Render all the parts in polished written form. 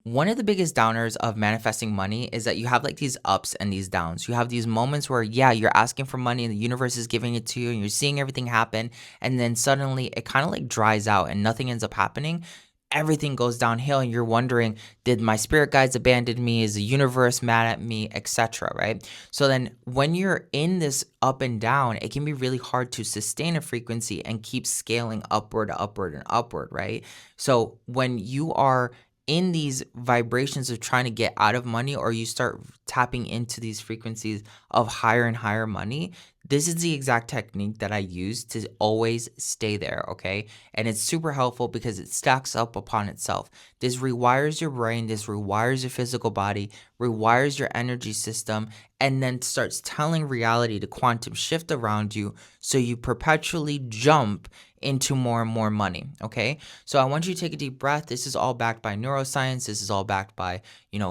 One of the biggest downers of manifesting money is that you have like these ups and these downs. You have these moments where, yeah, you're asking for money and the universe is giving it to you and you're seeing everything happen. And then suddenly it kind of like dries out and nothing ends up happening. Everything goes downhill and you're wondering, did my spirit guides abandon me? Is the universe mad at me, etc., right? So then when you're in this up and down, it can be really hard to sustain a frequency and keep scaling upward, upward, and upward, right? So when you are in these vibrations of trying to get out of money, or you start tapping into these frequencies of higher and higher money, this is the exact technique that I use to always stay there, okay? And it's super helpful because it stacks up upon itself. This rewires your brain, this rewires your physical body, rewires your energy system, and then starts telling reality to quantum shift around you so you perpetually jump into more and more money, okay? So I want you to take a deep breath. This is all backed by neuroscience. This is all backed by,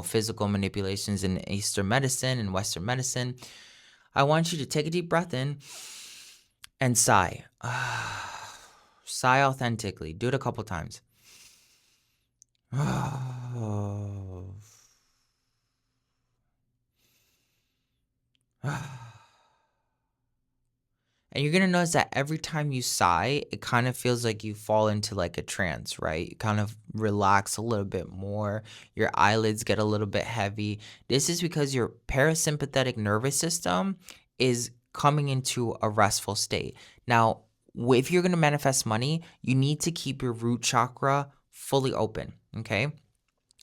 physical manipulations in Eastern medicine and Western medicine. I want you to take a deep breath in and sigh. Sigh authentically. Do it a couple times. And you're going to notice that every time you sigh, it kind of feels like you fall into like a trance, right? You kind of relax a little bit more. Your eyelids get a little bit heavy. This is because your parasympathetic nervous system is coming into a restful state. Now, if you're going to manifest money, you need to keep your root chakra fully open, okay?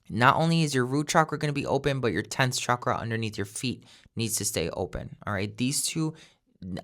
Not only is your root chakra going to be open, but your 10th chakra underneath your feet needs to stay open, all right? These two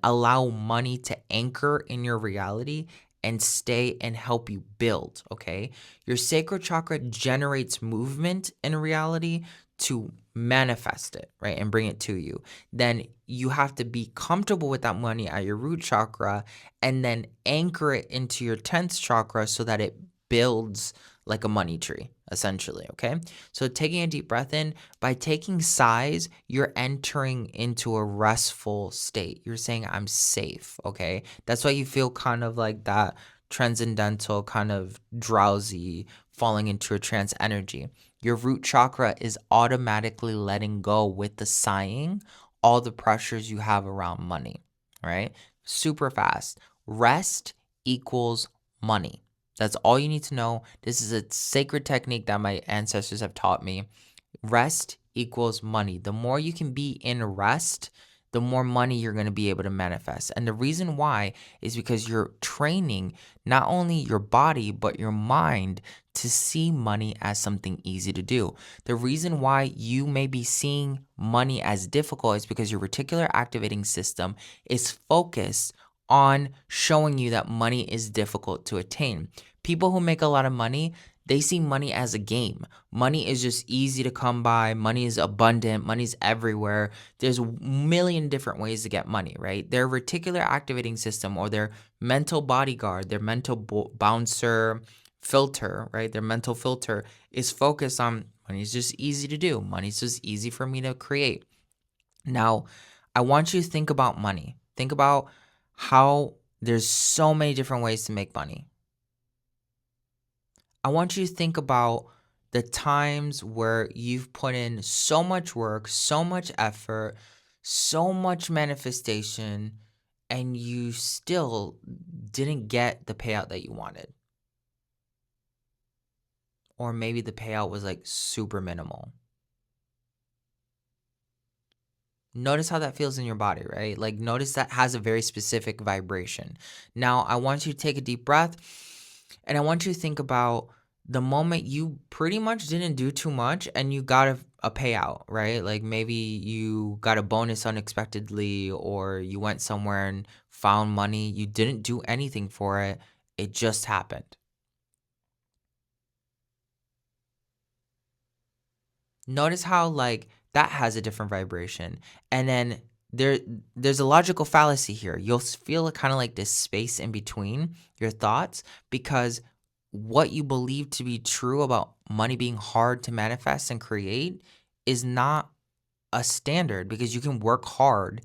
allow money to anchor in your reality and stay and help you build, okay? Your sacral chakra generates movement in reality to manifest it, right? And bring it to you. Then you have to be comfortable with that money at your root chakra and then anchor it into your 10th chakra so that it builds like a money tree, essentially, okay? So taking a deep breath in, by taking sighs, you're entering into a restful state. You're saying, I'm safe, okay? That's why you feel kind of like that transcendental, kind of drowsy, falling into a trance energy. Your root chakra is automatically letting go with the sighing all the pressures you have around money, right? Super fast. Rest equals money. That's all you need to know. This is a sacred technique that my ancestors have taught me. Rest equals money. The more you can be in rest, the more money you're going to be able to manifest. And the reason why is because you're training not only your body, but your mind to see money as something easy to do. The reason why you may be seeing money as difficult is because your reticular activating system is focused on showing you that money is difficult to attain. People who make a lot of money, they see money as a game. Money is just easy to come by. Money is abundant. Money's everywhere. There's a million different ways to get money, right? Their reticular activating system, or their mental bodyguard, their mental bouncer filter, right? Their mental filter is focused on money's just easy to do. Money's just easy for me to create. Now, I want you to think about money. Think about how there's so many different ways to make money. I want you to think about the times where you've put in so much work, so much effort, so much manifestation, and you still didn't get the payout that you wanted. Or maybe the payout was like super minimal. Notice how that feels in your body, right? Like, notice that has a very specific vibration. Now, I want you to take a deep breath and I want you to think about the moment you pretty much didn't do too much and you got a payout, right? Like, maybe you got a bonus unexpectedly, or you went somewhere and found money. You didn't do anything for it, it just happened. Notice how like that has a different vibration. And then there there's a logical fallacy here. You'll feel kind of like this space in between your thoughts, because what you believe to be true about money being hard to manifest and create is not a standard, because you can work hard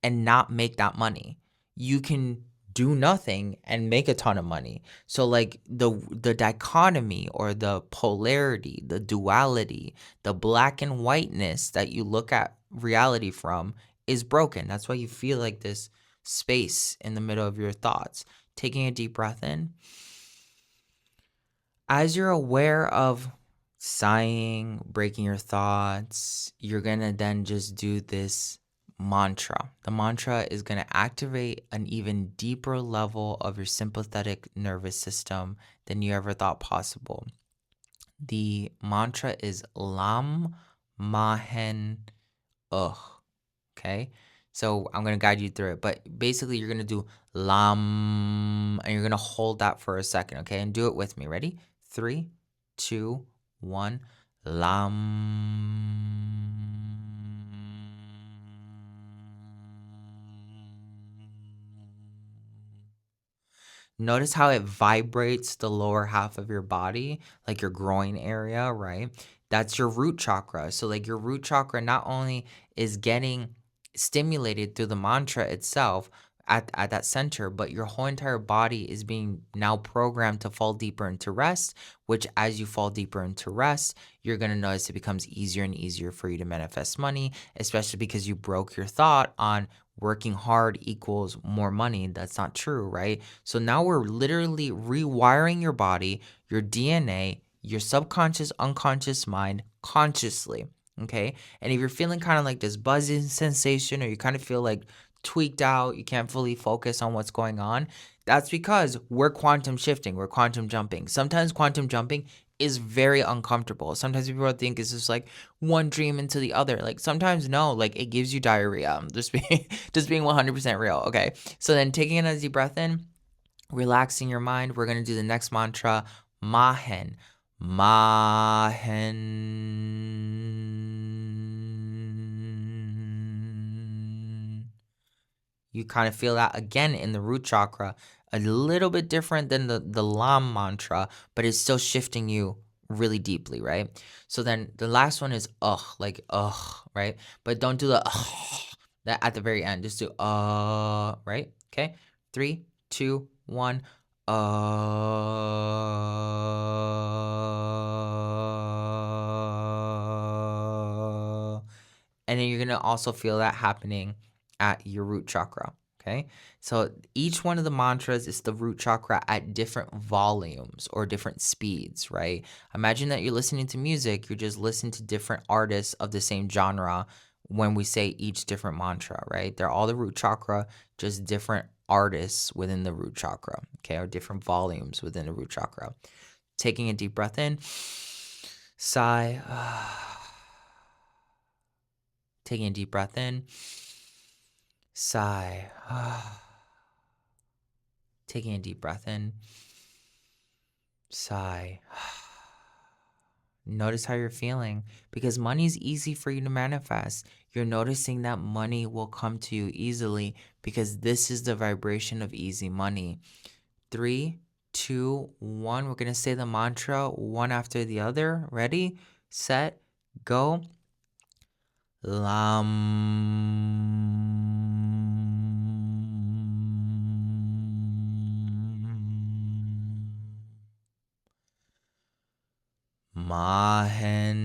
and not make that money. You can do nothing and make a ton of money. So like the dichotomy or the polarity, the duality, the black and whiteness that you look at reality from is broken. That's why you feel like this space in the middle of your thoughts. Taking a deep breath in. As you're aware of sighing, breaking your thoughts, you're going to then just do this mantra. The mantra is going to activate an even deeper level of your sympathetic nervous system than you ever thought possible. The mantra is Lam Mahen Ugh. Okay. So I'm going to guide you through it. But basically, you're going to do Lam and you're going to hold that for a second. Okay. And do it with me. Ready? 3, 2, 1. Lam. Notice how it vibrates the lower half of your body, like your groin area, right? That's your root chakra. So, like, your root chakra not only is getting stimulated through the mantra itself at that center, but your whole entire body is being now programmed to fall deeper into rest, which, as you fall deeper into rest, you're going to notice it becomes easier and easier for you to manifest money, especially because you broke your thought on working hard equals more money. That's not true, right? So now we're literally rewiring your body, your DNA, your subconscious, unconscious mind consciously. Okay. And if you're feeling kind of like this buzzing sensation, or you kind of feel like tweaked out, you can't fully focus on what's going on, that's because we're quantum shifting, we're quantum jumping. Sometimes quantum jumping is very uncomfortable. Sometimes people think it's just like one dream into the other. Like sometimes no, like it gives you diarrhea. Just being 100% real. Okay. So then taking a deep breath in, relaxing your mind, we're going to do the next mantra, Mahen. Mahen. You kind of feel that again in the root chakra, a little bit different than the Lam mantra, but it's still shifting you really deeply, right? So then the last one is ugh, like ugh, right? But don't do the ugh, that at the very end. Just do right? Okay? 3, 2, 1. And then you're going to also feel that happening at your root chakra. Okay. So each one of the mantras is the root chakra at different volumes or different speeds, right? Imagine that you're listening to music, you're just listening to different artists of the same genre when we say each different mantra, right? They're all the root chakra, just different artists within the root chakra, okay, or different volumes within the root chakra. Taking a deep breath in, sigh. Taking a deep breath in, sigh. Taking a deep breath in, sigh. Notice how you're feeling because money is easy for you to manifest. You're noticing that money will come to you easily because this is the vibration of easy money. 3, 2, 1. We're going to say the mantra one after the other. Ready, set, go. Lam. Mahen.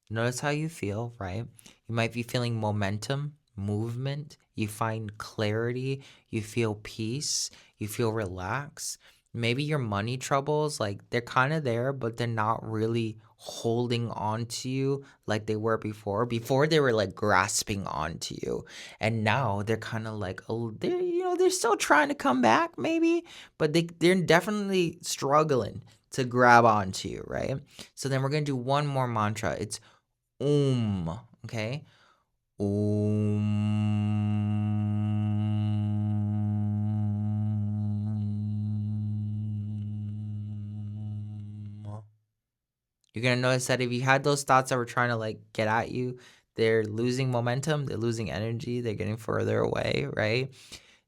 Notice how you feel, right? You might be feeling momentum, movement. You find clarity. You feel peace. You feel relaxed. Maybe your money troubles, like they're kind of there, but they're not really holding on to you like they were before. Before they were like grasping onto you, and now they're kind of like, oh, they're still trying to come back, maybe, but they're definitely struggling to grab onto you, right? So then we're gonna do one more mantra. It's okay? You're going to notice that if you had those thoughts that were trying to like get at you, they're losing momentum, they're losing energy, they're getting further away, right?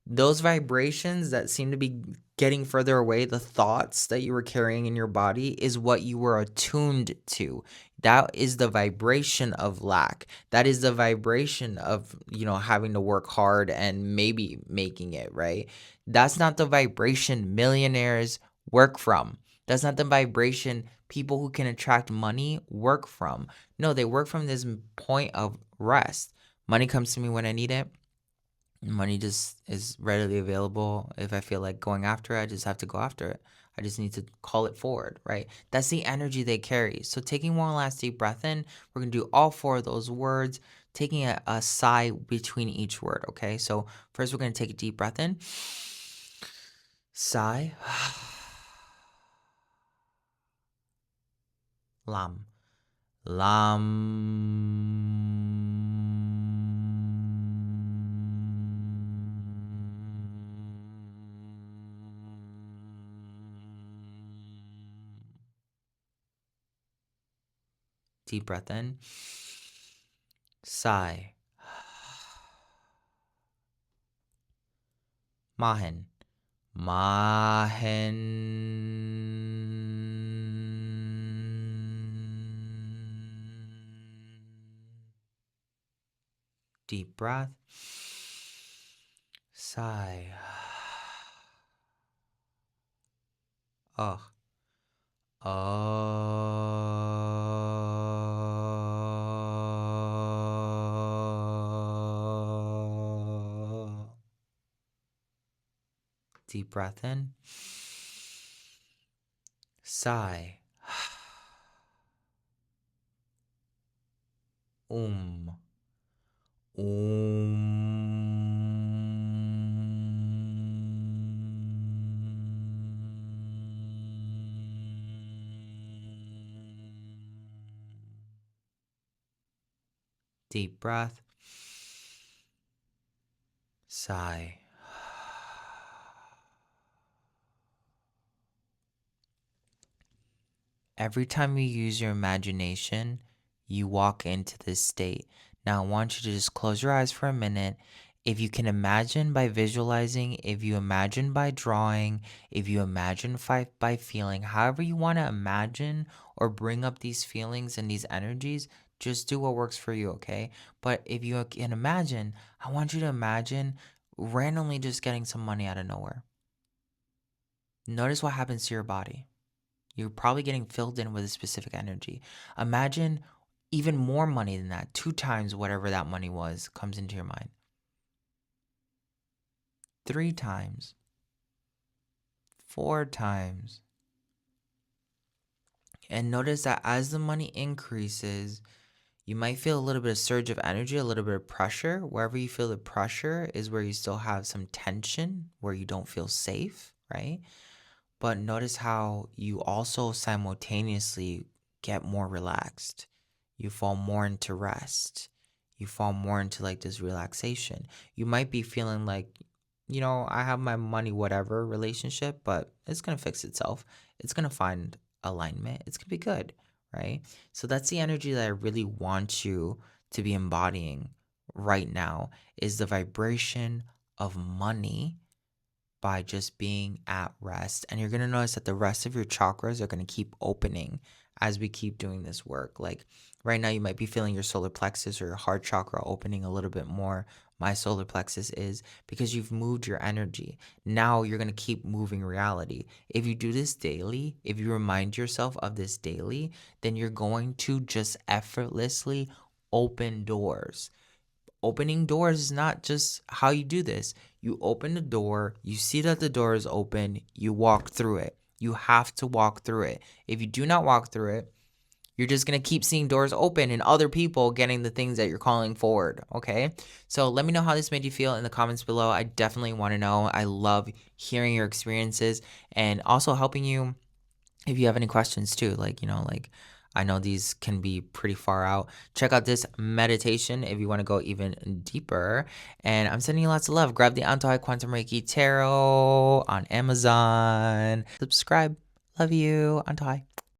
Those vibrations that seem to be getting further away, the thoughts that you were carrying in your body, is what you were attuned to. That is the vibration of lack. That is the vibration of, having to work hard and maybe making it, right? That's not the vibration millionaires work from. That's not the vibration people who can attract money work from. No, they work from this point of rest. Money comes to me when I need it. Money just is readily available. If I feel like going after it, I just have to go after it. I just need to call it forward, right? That's the energy they carry. So taking one last deep breath in, we're going to do all four of those words, taking a sigh between each word, okay? So first we're going to take a deep breath in, sigh, lam, deep breath in, sigh, mahen, mahen, deep breath, sigh, ugh, deep breath in, sigh, um, deep breath, sigh. Every time you use your imagination, you walk into this state. Now, I want you to just close your eyes for a minute. If you can imagine by visualizing, if you imagine by drawing, if you imagine by feeling, however you want to imagine or bring up these feelings and these energies, just do what works for you, okay? But if you can imagine, I want you to imagine randomly just getting some money out of nowhere. Notice what happens to your body. You're probably getting filled in with a specific energy. Imagine even more money than that, 2 times whatever that money was comes into your mind. 3 times, 4 times. And notice that as the money increases, you might feel a little bit of surge of energy, a little bit of pressure. Wherever you feel the pressure is where you still have some tension, where you don't feel safe, right? But notice how you also simultaneously get more relaxed. You fall more into rest. You fall more into like this relaxation. You might be feeling like, I have my money, whatever relationship, but it's going to fix itself. It's going to find alignment. It's going to be good, right? So that's the energy that I really want you to be embodying right now is the vibration of money by just being at rest. And you're going to notice that the rest of your chakras are going to keep opening as we keep doing this work. Like right now, you might be feeling your solar plexus or your heart chakra opening a little bit more. My solar plexus is because you've moved your energy. Now you're going to keep moving reality. If you do this daily, if you remind yourself of this daily, then you're going to just effortlessly open doors. Opening doors is not just how you do this. You open the door, you see that the door is open, you walk through it. You have to walk through it. If you do not walk through it, you're just going to keep seeing doors open and other people getting the things that you're calling forward, okay? So let me know how this made you feel in the comments below. I definitely want to know. I love hearing your experiences and also helping you if you have any questions too. Like, I know these can be pretty far out. Check out this meditation if you want to go even deeper. And I'm sending you lots of love. Grab the Antojai Quantum Reiki Tarot on Amazon. Subscribe. Love you. Antojai.